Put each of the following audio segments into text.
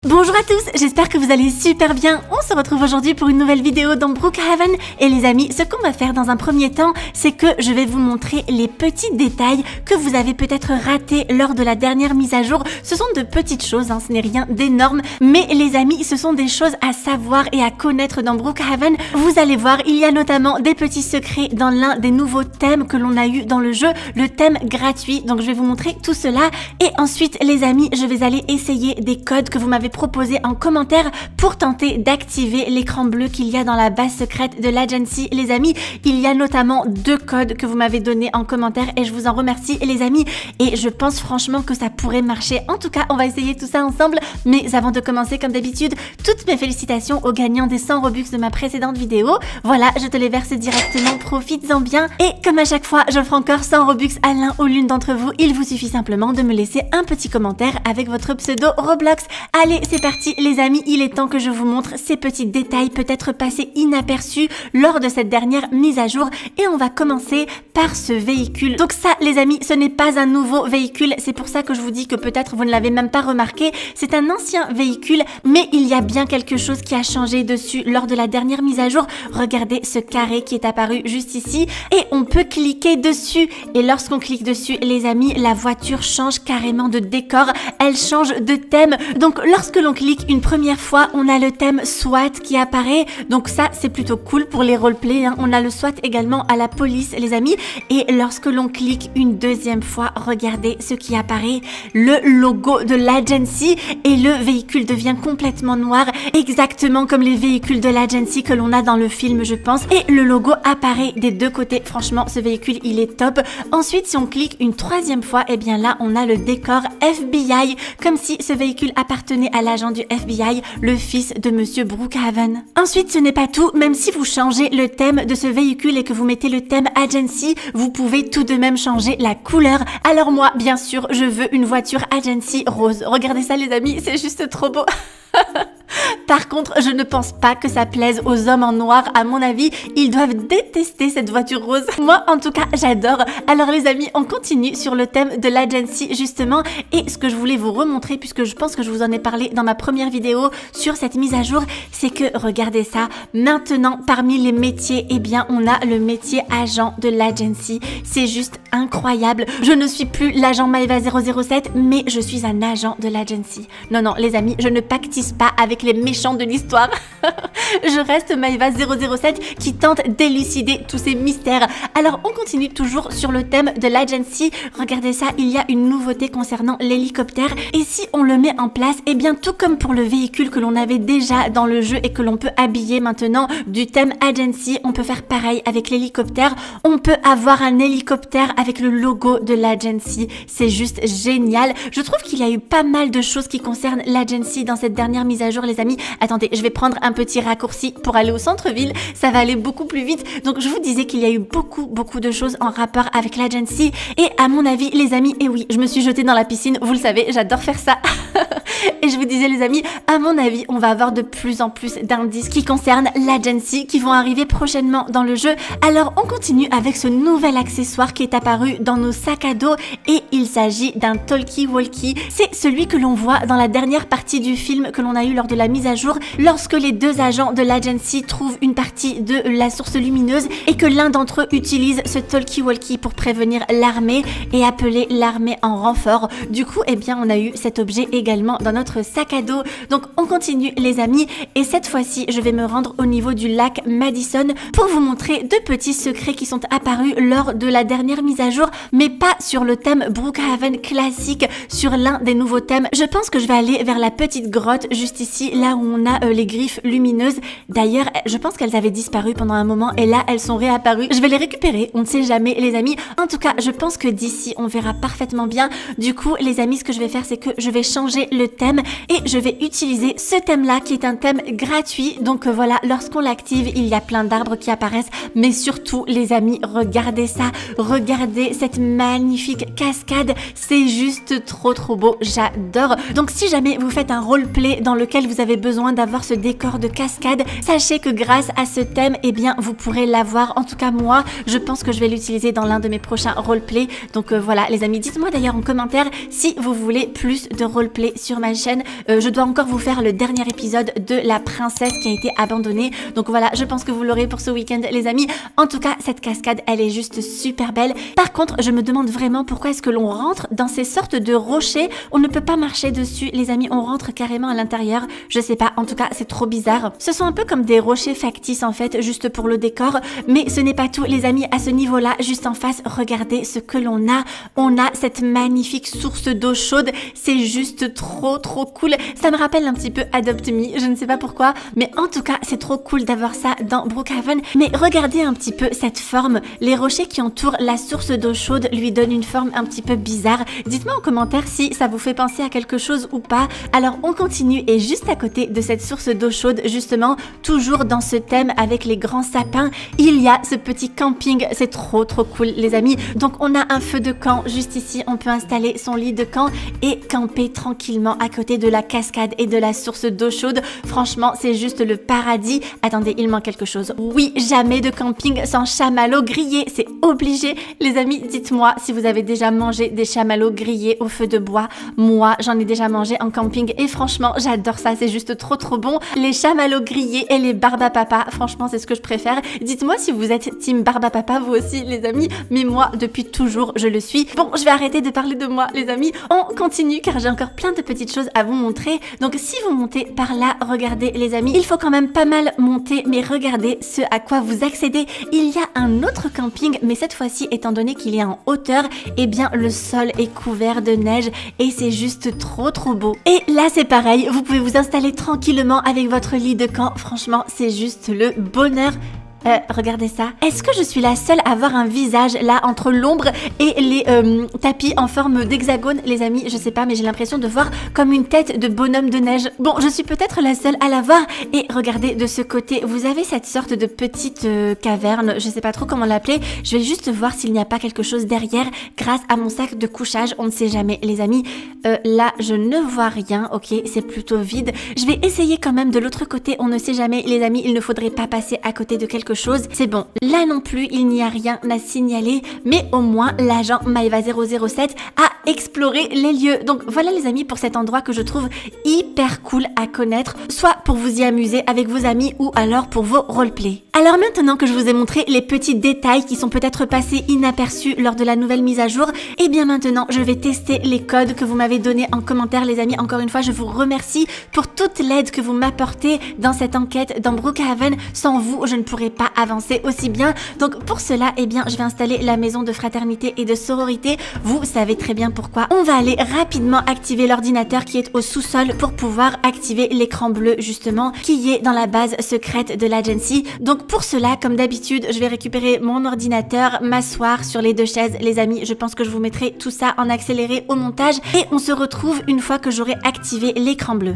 Bonjour à tous, j'espère que vous allez super bien. On se retrouve aujourd'hui pour une nouvelle vidéo dans Brookhaven. Et les amis, ce qu'on va faire dans un premier temps, c'est que je vais vous montrer les petits détails que vous avez peut-être ratés lors de la dernière mise à jour. Ce sont de petites choses, ce n'est rien d'énorme. Mais les amis, ce sont des choses à savoir et à connaître dans Brookhaven. Vous allez voir, il y a notamment des petits secrets dans l'un des nouveaux thèmes que l'on a eu dans le jeu, le thème gratuit. Donc je vais vous montrer tout cela. Et ensuite, les amis, je vais aller essayer des codes que vous m'avez proposé en commentaire pour tenter d'activer l'écran bleu qu'il y a dans la base secrète de l'Agency. Les amis, il y a notamment 2 codes que vous m'avez donné en commentaire et je vous en remercie les amis, et je pense franchement que ça pourrait marcher. En tout cas, on va essayer tout ça ensemble, mais avant de commencer, comme d'habitude, toutes mes félicitations aux gagnants des 100 Robux de ma précédente vidéo. Voilà, je te les verse directement, profites-en bien. Et comme à chaque fois, j'offre encore 100 Robux à l'un ou l'une d'entre vous. Il vous suffit simplement de me laisser un petit commentaire avec votre pseudo Roblox. Allez, c'est parti les amis, il est temps que je vous montre ces petits détails peut-être passés inaperçus lors de cette dernière mise à jour, et on va commencer par ce véhicule. Donc ça les amis, ce n'est pas un nouveau véhicule, c'est pour ça que je vous dis que peut-être vous ne l'avez même pas remarqué, c'est un ancien véhicule, mais il y a bien quelque chose qui a changé dessus lors de la dernière mise à jour. Regardez ce carré qui est apparu juste ici, et on peut cliquer dessus, et lorsqu'on clique dessus les amis, la voiture change carrément de décor, elle change de thème. Donc lorsque l'on clique une première fois, on a le thème SWAT qui apparaît, donc ça c'est plutôt cool pour les roleplays, on a le SWAT également à la police les amis. Et lorsque l'on clique une deuxième fois, regardez ce qui apparaît, le logo de l'Agency, et le véhicule devient complètement noir, exactement comme les véhicules de l'Agency que l'on a dans le film je pense, et le logo apparaît des 2 côtés. Franchement ce véhicule il est top. Ensuite si on clique une troisième fois, et bien là on a le décor FBI, comme si ce véhicule appartenait à l'agent du FBI, le fils de monsieur Brookhaven. Ensuite ce n'est pas tout, même si vous changez le thème de ce véhicule et que vous mettez le thème Agency, vous pouvez tout de même changer la couleur. Alors moi bien sûr je veux une voiture Agency rose. Regardez ça les amis, c'est juste trop beau. Par contre, je ne pense pas que ça plaise aux hommes en noir. À mon avis, ils doivent détester cette voiture rose. Moi, en tout cas, j'adore. Alors les amis, on continue sur le thème de l'Agency justement. Et ce que je voulais vous remontrer, puisque je pense que je vous en ai parlé dans ma première vidéo sur cette mise à jour, c'est que, regardez ça, maintenant, parmi les métiers, eh bien, on a le métier agent de l'Agency. C'est juste incroyable. Je ne suis plus l'agent Maeva 007, mais je suis un agent de l'Agency. Non, non, les amis, je ne pactise pas avec les méchants de l'histoire. Je reste Maeva 007 qui tente d'élucider tous ces mystères. Alors on continue toujours sur le thème de l'Agency. Regardez ça, il y a une nouveauté concernant l'hélicoptère, et si on le met en place, et bien tout comme pour le véhicule que l'on avait déjà dans le jeu et que l'on peut habiller maintenant du thème Agency, on peut faire pareil avec l'hélicoptère. On peut avoir un hélicoptère avec le logo de l'Agency. C'est juste génial. Je trouve qu'il y a eu pas mal de choses qui concernent l'Agency dans cette dernière mise à jour les amis. Attendez, je vais prendre un petit raccourci pour aller au centre-ville, ça va aller beaucoup plus vite. Donc je vous disais qu'il y a eu beaucoup de choses en rapport avec l'Agency, et à mon avis les amis, et oui, je me suis jetée dans la piscine, vous le savez, j'adore faire ça. Et je vous disais les amis, à mon avis, on va avoir de plus en plus d'indices qui concernent l'Agency qui vont arriver prochainement dans le jeu. Alors on continue avec ce nouvel accessoire qui est apparu dans nos sacs à dos, et il s'agit d'un talkie-walkie. C'est celui que l'on voit dans la dernière partie du film que l'on a eu lors de la mise à jour, lorsque les 2 agents de l'Agency trouvent une partie de la source lumineuse et que l'un d'entre eux utilise ce talkie-walkie pour prévenir l'armée et appeler l'armée en renfort. Du coup, eh bien, on a eu cet objet également dans notre sac à dos. Donc, on continue les amis, et cette fois-ci, je vais me rendre au niveau du lac Madison pour vous montrer 2 petits secrets qui sont apparus lors de la dernière mise à jour, mais pas sur le thème Brookhaven classique, sur l'un des nouveaux thèmes. Je pense que je vais aller vers la petite grotte juste ici, là où on a les griffes lumineuses. D'ailleurs, je pense qu'elles avaient disparu pendant un moment, et là, elles sont réapparues. Je vais les récupérer, on ne sait jamais les amis. En tout cas, je pense que d'ici, on verra parfaitement bien. Du coup, les amis, ce que je vais faire, c'est que je vais changer le thème, et je vais utiliser ce thème-là, qui est un thème gratuit. Donc voilà, lorsqu'on l'active, il y a plein d'arbres qui apparaissent, mais surtout, les amis, regardez ça. Regardez cette magnifique cascade. C'est juste trop beau, j'adore. Donc si jamais vous faites un roleplay dans lequel vous avez besoin d'avoir ce décor de cascade, cascade, sachez que grâce à ce thème, eh bien, vous pourrez l'avoir. En tout cas, moi, je pense que je vais l'utiliser dans l'un de mes prochains roleplay. Donc voilà, les amis, dites-moi d'ailleurs en commentaire si vous voulez plus de roleplay sur ma chaîne. Je dois encore vous faire le dernier épisode de la princesse qui a été abandonnée. Donc voilà, je pense que vous l'aurez pour ce week-end, les amis. En tout cas, cette cascade, elle est juste super belle. Par contre, je me demande vraiment pourquoi est-ce que l'on rentre dans ces sortes de rochers. On ne peut pas marcher dessus, les amis. On rentre carrément à l'intérieur. Je sais pas, en tout cas, c'est trop bizarre. Ce sont un peu comme des rochers factices, en fait, juste pour le décor. Mais ce n'est pas tout, les amis. À ce niveau-là, juste en face, regardez ce que l'on a. On a cette magnifique source d'eau chaude. C'est juste trop cool. Ça me rappelle un petit peu Adopt Me. Je ne sais pas pourquoi. Mais en tout cas, c'est trop cool d'avoir ça dans Brookhaven. Mais regardez un petit peu cette forme. Les rochers qui entourent la source d'eau chaude lui donnent une forme un petit peu bizarre. Dites-moi en commentaire si ça vous fait penser à quelque chose ou pas. Alors on continue et juste à côté de cette source d'eau chaude, justement, toujours dans ce thème avec les grands sapins, il y a ce petit camping. C'est trop cool, les amis. Donc on a un feu de camp juste ici. On peut installer son lit de camp et camper tranquillement à côté de la cascade et de la source d'eau chaude. Franchement, c'est juste le paradis. Attendez, il manque quelque chose. Oui, jamais de camping sans chamallow grillé. C'est obligé. Les amis, dites-moi si vous avez déjà mangé des chamallows grillés au feu de bois. Moi, j'en ai déjà mangé en camping et franchement, j'adore ça. C'est juste trop bon. Les chamallows grillés et les barbes à papa, franchement, c'est ce que je préfère. Dites-moi si vous êtes team barbe à papa, vous aussi, les amis. Mais moi, depuis toujours, je le suis. Bon, je vais arrêter de parler de moi, les amis. On continue car j'ai encore plein de petites choses à vous montrer. Donc, si vous montez par là, regardez, les amis, il faut quand même pas mal monter, mais regardez ce à quoi vous accédez. Il y a un autre camping, mais cette fois-ci, étant donné qu'il est en hauteur, eh bien, le sol est couvert de neige et c'est juste trop beau. Et là, c'est pareil, vous pouvez vous installer tranquillement avec votre lit de camp. Franchement, c'est juste le bonheur. Regardez ça. Est-ce que je suis la seule à avoir un visage là entre l'ombre et les tapis en forme d'hexagone, les amis? Je sais pas, mais j'ai l'impression de voir comme une tête de bonhomme de neige. Bon, je suis peut-être la seule à l'avoir. Et regardez de ce côté, vous avez cette sorte de petite caverne. Je sais pas trop comment l'appeler. Je vais juste voir s'il n'y a pas quelque chose derrière grâce à mon sac de couchage. On ne sait jamais, les amis. Là, je ne vois rien. Ok, c'est plutôt vide. Je vais essayer quand même de l'autre côté. On ne sait jamais, les amis. Il ne faudrait pas passer à côté de quelque chose. C'est bon, là non plus il n'y a rien à signaler, mais au moins l'agent Maeva 007 a exploré les lieux. Donc voilà, les amis, pour cet endroit que je trouve hyper cool à connaître, soit pour vous y amuser avec vos amis ou alors pour vos roleplays. Alors maintenant que je vous ai montré les petits détails qui sont peut-être passés inaperçus lors de la nouvelle mise à jour, et bien maintenant je vais tester les codes que vous m'avez donnés en commentaire, les amis. Encore une fois, je vous remercie pour toute l'aide que vous m'apportez dans cette enquête dans Brookhaven. Sans vous, je ne pourrais pas avancer aussi bien. Donc pour cela, eh bien, je vais installer la maison de fraternité et de sororité. Vous savez très bien pourquoi. On va aller rapidement activer l'ordinateur qui est au sous-sol pour pouvoir activer l'écran bleu, justement, qui est dans la base secrète de l'agency. Donc pour cela, comme d'habitude, je vais récupérer mon ordinateur, m'asseoir sur les deux chaises, les amis. Je pense que je vous mettrai tout ça en accéléré au montage et on se retrouve une fois que j'aurai activé l'écran bleu.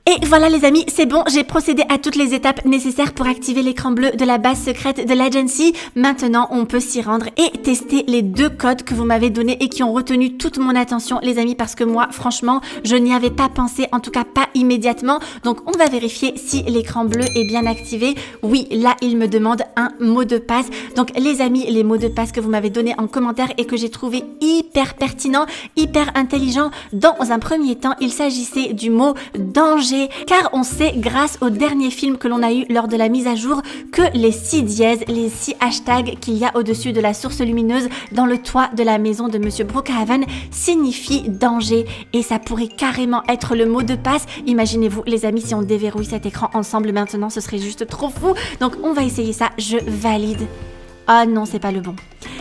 Et voilà, les amis, c'est bon, j'ai procédé à toutes les étapes nécessaires pour activer l'écran bleu de la base secrète de l'agency. Maintenant, on peut s'y rendre et tester les deux codes que vous m'avez donnés et qui ont retenu toute mon attention, les amis, parce que moi, franchement, je n'y avais pas pensé, en tout cas pas immédiatement. Donc, on va vérifier si l'écran bleu est bien activé. Oui, là, il me demande un mot de passe. Donc, les amis, les mots de passe que vous m'avez donnés en commentaire et que j'ai trouvé hyper pertinent, hyper intelligent. Dans un premier temps, il s'agissait du mot danger. Car on sait, grâce au dernier film que l'on a eu lors de la mise à jour, que les 6 dièses, les 6 hashtags qu'il y a au-dessus de la source lumineuse dans le toit de la maison de Monsieur Brookhaven signifient danger. Et ça pourrait carrément être le mot de passe. Imaginez-vous, les amis, si on déverrouille cet écran ensemble maintenant, ce serait juste trop fou. Donc on va essayer ça, je valide. Ah non, c'est pas le bon.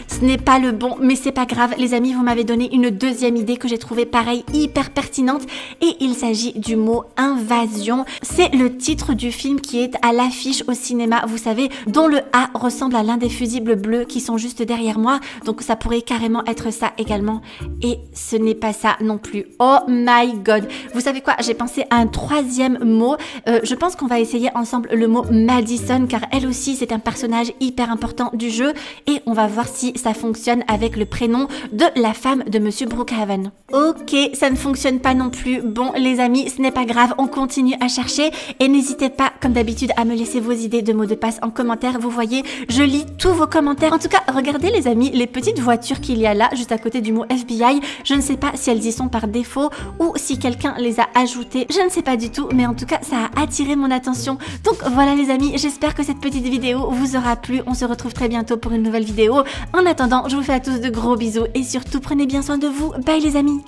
Ce n'est pas le bon, mais c'est pas grave, les amis, vous m'avez donné une deuxième idée que j'ai trouvée pareil hyper pertinente et il s'agit du mot invasion. C'est le titre du film qui est à l'affiche au cinéma, vous savez, dont le A ressemble à l'un des fusibles bleus qui sont juste derrière moi, donc ça pourrait carrément être ça également et ce n'est pas ça non plus. Oh my god, vous savez quoi, j'ai pensé à un troisième mot, je pense qu'on va essayer ensemble le mot Madison car elle aussi c'est un personnage hyper important du jeu et on va voir si ça fonctionne avec le prénom de la femme de Monsieur Brookhaven. Ok, ça ne fonctionne pas non plus. Bon les amis, ce n'est pas grave, on continue à chercher et n'hésitez pas comme d'habitude à me laisser vos idées de mots de passe en commentaire. Vous voyez, je lis tous vos commentaires. En tout cas, regardez les amis, les petites voitures qu'il y a là, juste à côté du mot FBI. Je ne sais pas si elles y sont par défaut ou si quelqu'un les a ajoutées. Je ne sais pas du tout, mais en tout cas, ça a attiré mon attention. Donc voilà les amis, j'espère que cette petite vidéo vous aura plu. On se retrouve très bientôt pour une nouvelle vidéo. En attendant, je vous fais à tous de gros bisous et surtout prenez bien soin de vous. Bye les amis.